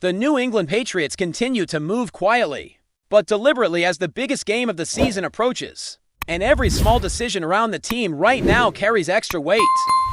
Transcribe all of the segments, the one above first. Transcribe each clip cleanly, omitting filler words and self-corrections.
The New England Patriots continue to move quietly, but deliberately as the biggest game of the season approaches. And every small decision around the team right now carries extra weight.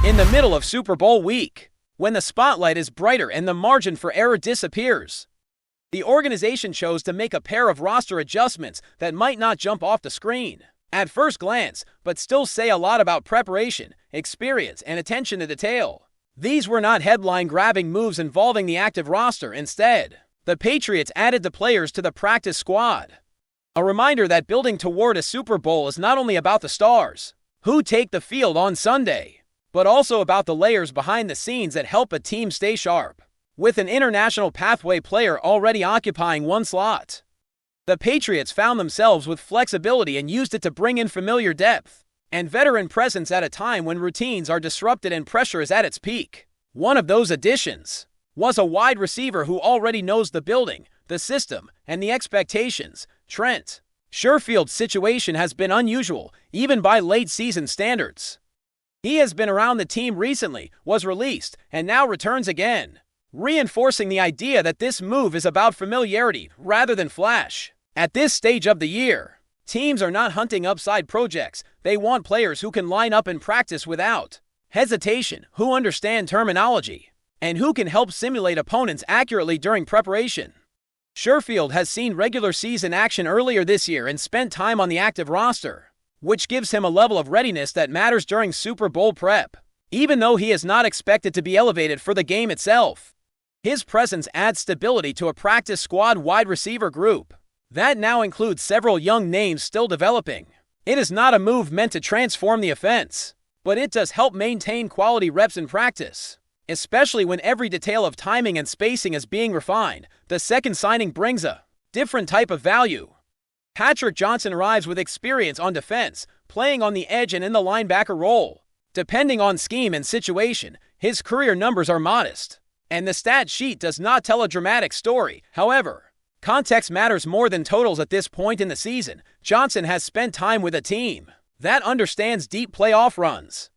In the middle of Super Bowl week, when the spotlight is brighter and the margin for error disappears, the organization chose to make a pair of roster adjustments that might not jump off the screen at first glance, but still say a lot about preparation, experience, and attention to detail. These were not headline-grabbing moves involving the active roster. Instead, the Patriots added the players to the practice squad. A reminder that building toward a Super Bowl is not only about the stars who take the field on Sunday, but also about the layers behind the scenes that help a team stay sharp. With an international pathway player already occupying one slot, the Patriots found themselves with flexibility and used it to bring in familiar depth and veteran presence at a time when routines are disrupted and pressure is at its peak. One of those additions was a wide receiver who already knows the building, the system, and the expectations. Trent Sherfield's situation has been unusual, even by late-season standards. He has been around the team recently, was released, and now returns again, reinforcing the idea that this move is about familiarity rather than flash. At this stage of the year, teams are not hunting upside projects. They want players who can line up in practice without hesitation, who understand terminology, and who can help simulate opponents accurately during preparation. Sherfield has seen regular season action earlier this year and spent time on the active roster, which gives him a level of readiness that matters during Super Bowl prep. Even though he is not expected to be elevated for the game itself, his presence adds stability to a practice squad wide receiver group that now includes several young names still developing. It is not a move meant to transform the offense, but it does help maintain quality reps in practice, especially when every detail of timing and spacing is being refined. The second signing brings a different type of value. Patrick Johnson arrives with experience on defense, playing on the edge and in the linebacker role. Depending on scheme and situation, his career numbers are modest, and the stat sheet does not tell a dramatic story. However, context matters more than totals at this point in the season. Johnson has spent time with a team that understands deep playoff runs,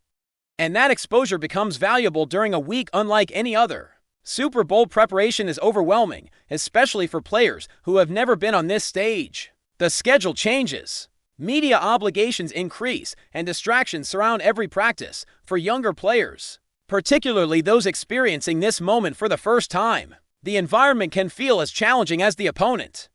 and that exposure becomes valuable during a week unlike any other. Super Bowl preparation is overwhelming, especially for players who have never been on this stage. The schedule changes, media obligations increase, and distractions surround every practice. For younger players, particularly those experiencing this moment for the first time, the environment can feel as challenging as the opponent.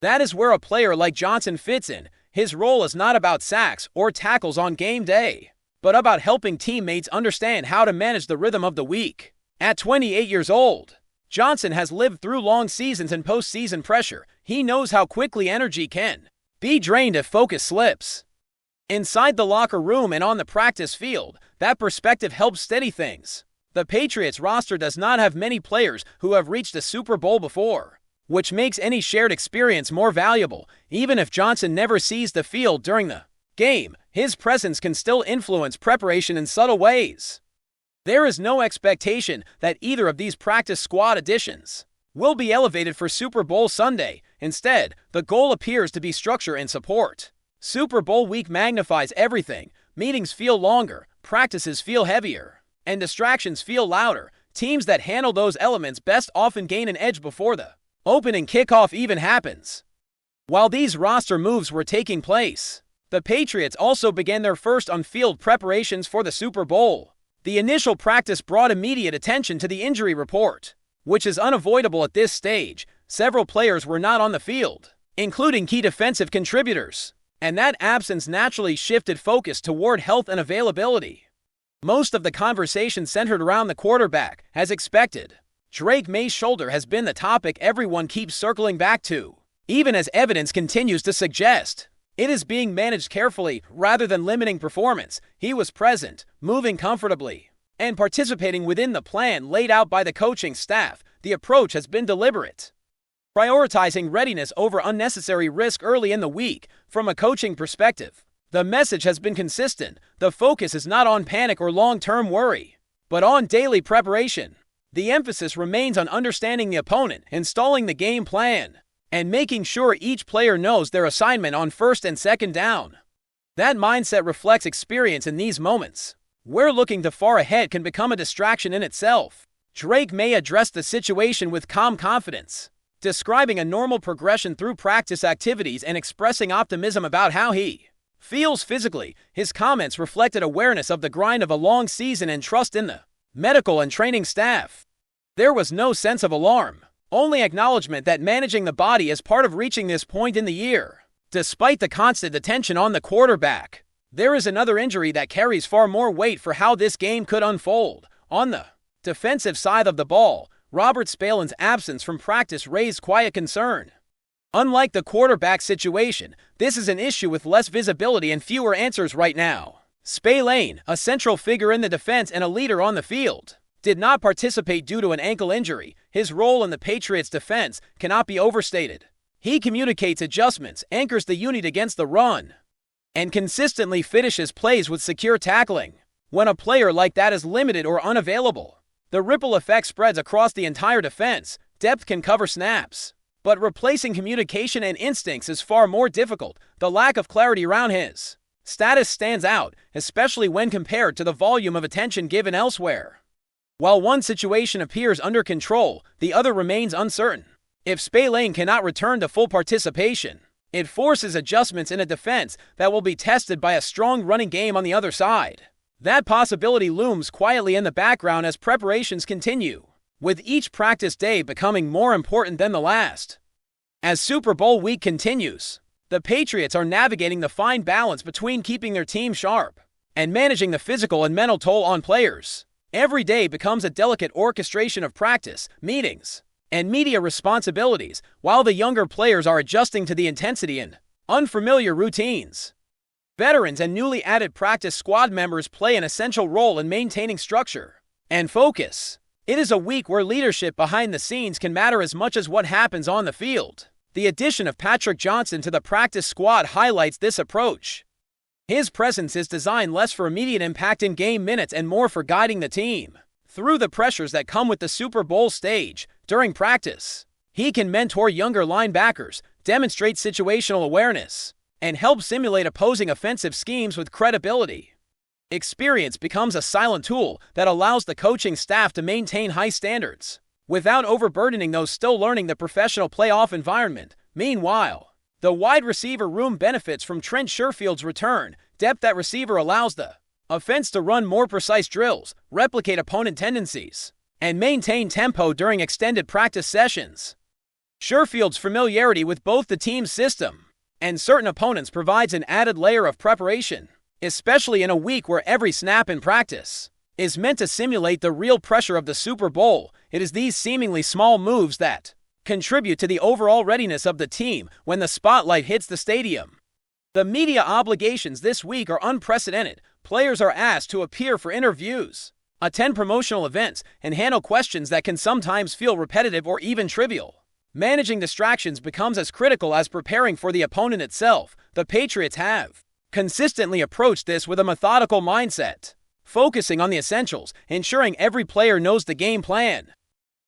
That is where a player like Johnson fits in. His role is not about sacks or tackles on game day, but about helping teammates understand how to manage the rhythm of the week. At 28 years old, Johnson has lived through long seasons and postseason pressure. He knows how quickly energy can be drained if focus slips. Inside the locker room and on the practice field, that perspective helps steady things. The Patriots roster does not have many players who have reached a Super Bowl before, which makes any shared experience more valuable. Even if Johnson never sees the field during the game, his presence can still influence preparation in subtle ways. There is no expectation that either of these practice squad additions will be elevated for Super Bowl Sunday. Instead, the goal appears to be structure and support. Super Bowl week magnifies everything. Meetings feel longer, practices feel heavier, and distractions feel louder. Teams that handle those elements best often gain an edge before the opening kickoff even happens. While these roster moves were taking place, the Patriots also began their first on-field preparations for the Super Bowl. The initial practice brought immediate attention to the injury report, which is unavoidable at this stage. Several players were not on the field, including key defensive contributors, and that absence naturally shifted focus toward health and availability. Most of the conversation centered around the quarterback, as expected. Drake May's shoulder has been the topic everyone keeps circling back to, even as evidence continues to suggest it is being managed carefully rather than limiting performance. He was present, moving comfortably, and participating within the plan laid out by the coaching staff. The approach has been deliberate, prioritizing readiness over unnecessary risk early in the week. From a coaching perspective, the message has been consistent. The focus is not on panic or long-term worry, but on daily preparation. The emphasis remains on understanding the opponent, installing the game plan, and making sure each player knows their assignment on first and second down. That mindset reflects experience in these moments, where looking too far ahead can become a distraction in itself. Drake May addressed the situation with calm confidence, describing a normal progression through practice activities and expressing optimism about how he feels physically. His comments reflected awareness of the grind of a long season and trust in the medical and training staff. There was no sense of alarm, only acknowledgement that managing the body is part of reaching this point in the year. Despite the constant attention on the quarterback, there is another injury that carries far more weight for how this game could unfold. On the defensive side of the ball, Robert Spalin's absence from practice raised quiet concern. Unlike the quarterback situation, this is an issue with less visibility and fewer answers right now. Spillane, a central figure in the defense and a leader on the field, did not participate due to an ankle injury. His role in the Patriots' defense cannot be overstated. He communicates adjustments, anchors the unit against the run, and consistently finishes plays with secure tackling. When a player like that is limited or unavailable, the ripple effect spreads across the entire defense. Depth can cover snaps, but replacing communication and instincts is far more difficult. The lack of clarity around his status stands out, especially when compared to the volume of attention given elsewhere. While one situation appears under control, the other remains uncertain. If Spillane cannot return to full participation, it forces adjustments in a defense that will be tested by a strong running game on the other side. That possibility looms quietly in the background as preparations continue, with each practice day becoming more important than the last. As Super Bowl week continues, the Patriots are navigating the fine balance between keeping their team sharp and managing the physical and mental toll on players. Every day becomes a delicate orchestration of practice, meetings, and media responsibilities, while the younger players are adjusting to the intensity and unfamiliar routines. Veterans and newly added practice squad members play an essential role in maintaining structure and focus. It is a week where leadership behind the scenes can matter as much as what happens on the field. The addition of Patrick Johnson to the practice squad highlights this approach. His presence is designed less for immediate impact in game minutes and more for guiding the team through the pressures that come with the Super Bowl stage. During practice, he can mentor younger linebackers, demonstrate situational awareness, and help simulate opposing offensive schemes with credibility. Experience becomes a silent tool that allows the coaching staff to maintain high standards without overburdening those still learning the professional playoff environment. Meanwhile, the wide receiver room benefits from Trent Sherfield's return. Depth at receiver allows the offense to run more precise drills, replicate opponent tendencies, and maintain tempo during extended practice sessions. Sherfield's familiarity with both the team's system and certain opponents provides an added layer of preparation, especially in a week where every snap in practice is meant to simulate the real pressure of the Super Bowl. It is these seemingly small moves that contribute to the overall readiness of the team when the spotlight hits the stadium. The media obligations this week are unprecedented. Players are asked to appear for interviews, attend promotional events, and handle questions that can sometimes feel repetitive or even trivial. Managing distractions becomes as critical as preparing for the opponent itself. The Patriots have consistently approached this with a methodical mindset, focusing on the essentials, ensuring every player knows the game plan,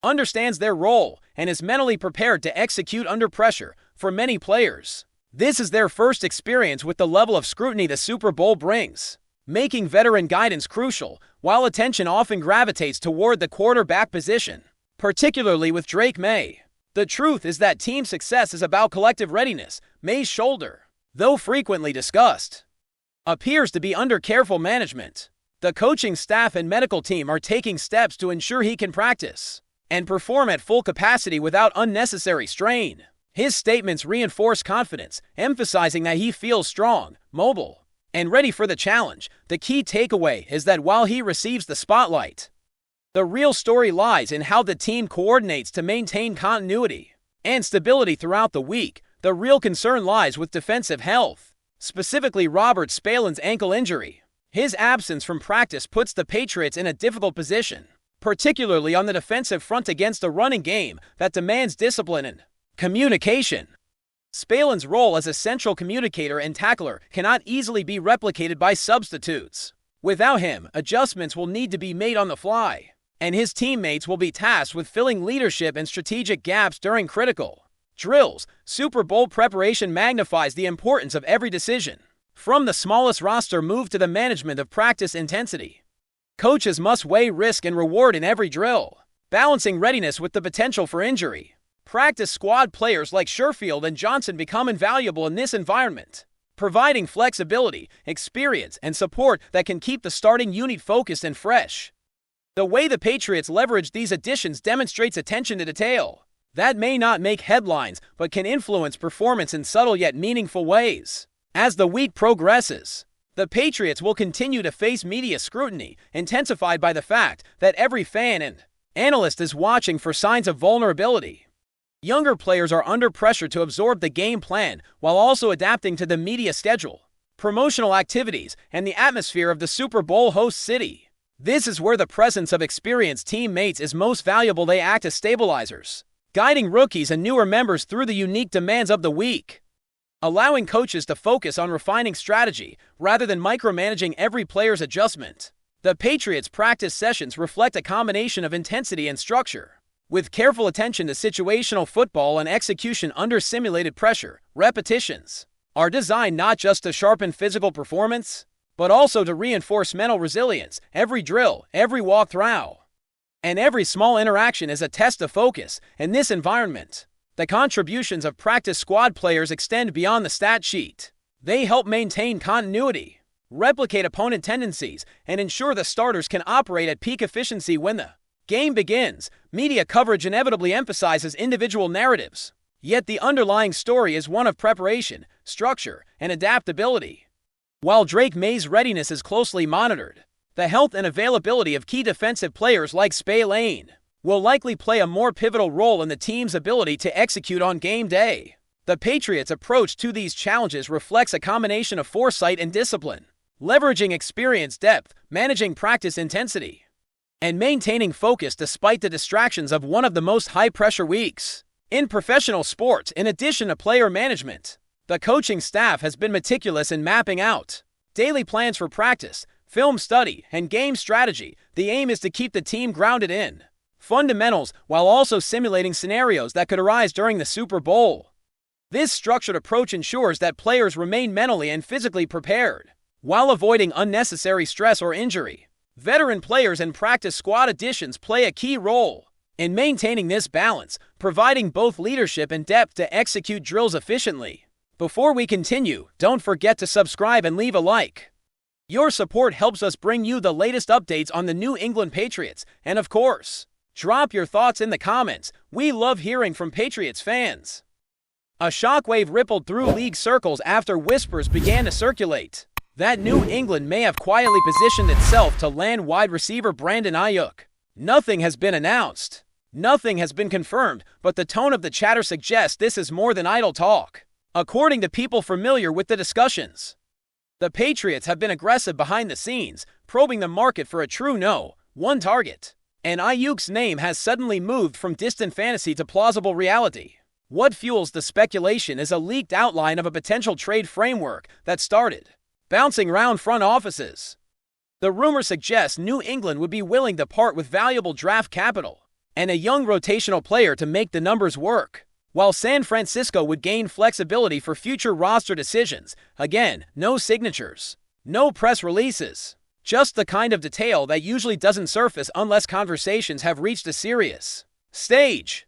understands their role, and is mentally prepared to execute under pressure. For many players, this is their first experience with the level of scrutiny the Super Bowl brings, making veteran guidance crucial. While attention often gravitates toward the quarterback position, particularly with Drake May, the truth is that team success is about collective readiness. May's shoulder, though frequently discussed, appears to be under careful management. The coaching staff and medical team are taking steps to ensure he can practice and perform at full capacity without unnecessary strain. His statements reinforce confidence, emphasizing that he feels strong, mobile, and ready for the challenge. The key takeaway is that while he receives the spotlight, the real story lies in how the team coordinates to maintain continuity and stability throughout the week. The real concern lies with defensive health, specifically Robert Spalin's ankle injury. His absence from practice puts the Patriots in a difficult position, particularly on the defensive front against a running game that demands discipline and communication. Spalin's role as a central communicator and tackler cannot easily be replicated by substitutes. Without him, adjustments will need to be made on the fly, and his teammates will be tasked with filling leadership and strategic gaps during critical drills. Super Bowl preparation magnifies the importance of every decision, from the smallest roster move to the management of practice intensity. Coaches must weigh risk and reward in every drill, balancing readiness with the potential for injury. Practice squad players like Sherfield and Johnson become invaluable in this environment, providing flexibility, experience, and support that can keep the starting unit focused and fresh. The way the Patriots leverage these additions demonstrates attention to detail that may not make headlines but can influence performance in subtle yet meaningful ways. As the week progresses, the Patriots will continue to face media scrutiny, intensified by the fact that every fan and analyst is watching for signs of vulnerability. Younger players are under pressure to absorb the game plan while also adapting to the media schedule, promotional activities, and the atmosphere of the Super Bowl host city. This is where the presence of experienced teammates is most valuable. They act as stabilizers, guiding rookies and newer members through the unique demands of the week, allowing coaches to focus on refining strategy rather than micromanaging every player's adjustment. The Patriots' practice sessions reflect a combination of intensity and structure, with careful attention to situational football and execution under simulated pressure. Repetitions are designed not just to sharpen physical performance, but also to reinforce mental resilience. Every drill, every walkthrough, and every small interaction is a test of focus. In this environment, the contributions of practice squad players extend beyond the stat sheet. They help maintain continuity, replicate opponent tendencies, and ensure the starters can operate at peak efficiency when the game begins. Media coverage inevitably emphasizes individual narratives, yet the underlying story is one of preparation, structure, and adaptability. While Drake May's readiness is closely monitored, the health and availability of key defensive players like Spillane will likely play a more pivotal role in the team's ability to execute on game day. The Patriots' approach to these challenges reflects a combination of foresight and discipline, leveraging experience depth, managing practice intensity, and maintaining focus despite the distractions of one of the most high-pressure weeks in professional sports. In addition to player management, the coaching staff has been meticulous in mapping out daily plans for practice, film study, and game strategy. The aim is to keep the team grounded in fundamentals while also simulating scenarios that could arise during the Super Bowl. This structured approach ensures that players remain mentally and physically prepared, while avoiding unnecessary stress or injury. Veteran players and practice squad additions play a key role in maintaining this balance, providing both leadership and depth to execute drills efficiently. Before we continue, don't forget to subscribe and leave a like. Your support helps us bring you the latest updates on the New England Patriots, and of course, drop your thoughts in the comments. We love hearing from Patriots fans. A shockwave rippled through league circles after whispers began to circulate that New England may have quietly positioned itself to land wide receiver Brandon AIYUK. Nothing has been announced, nothing has been confirmed, but the tone of the chatter suggests this is more than idle talk. According to people familiar with the discussions, the Patriots have been aggressive behind the scenes, probing the market for a true no-one target. And AIYUK's name has suddenly moved from distant fantasy to plausible reality. What fuels the speculation is a leaked outline of a potential trade framework that started bouncing around front offices. The rumor suggests New England would be willing to part with valuable draft capital and a young rotational player to make the numbers work, while San Francisco would gain flexibility for future roster decisions. Again, no signatures, no press releases, just the kind of detail that usually doesn't surface unless conversations have reached a serious stage.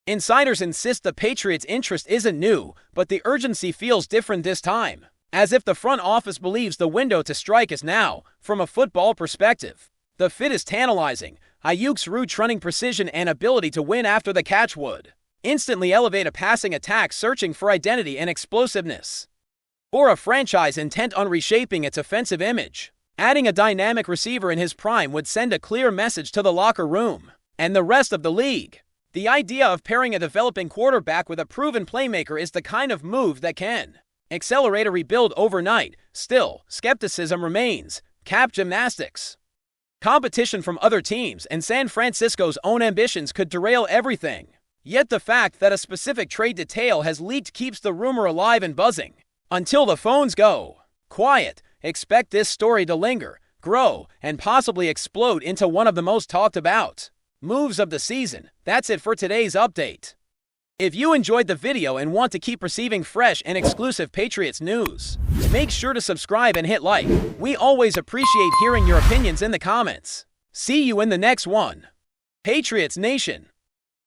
Insiders insist the Patriots' interest isn't new, but the urgency feels different this time, as if the front office believes the window to strike is now. From a football perspective, the fit is tantalizing. AIYUK's route-running precision and ability to win after the catch would instantly elevate a passing attack searching for identity and explosiveness, or a franchise intent on reshaping its offensive image. Adding a dynamic receiver in his prime would send a clear message to the locker room and the rest of the league. The idea of pairing a developing quarterback with a proven playmaker is the kind of move that can accelerate a rebuild overnight. Still, skepticism remains. Cap gymnastics, competition from other teams, and San Francisco's own ambitions could derail everything. Yet the fact that a specific trade detail has leaked keeps the rumor alive and buzzing. Until the phones go quiet, expect this story to linger, grow, and possibly explode into one of the most talked about moves of the season. That's it for today's update. If you enjoyed the video and want to keep receiving fresh and exclusive Patriots news, make sure to subscribe and hit like. We always appreciate hearing your opinions in the comments. See you in the next one. Patriots Nation.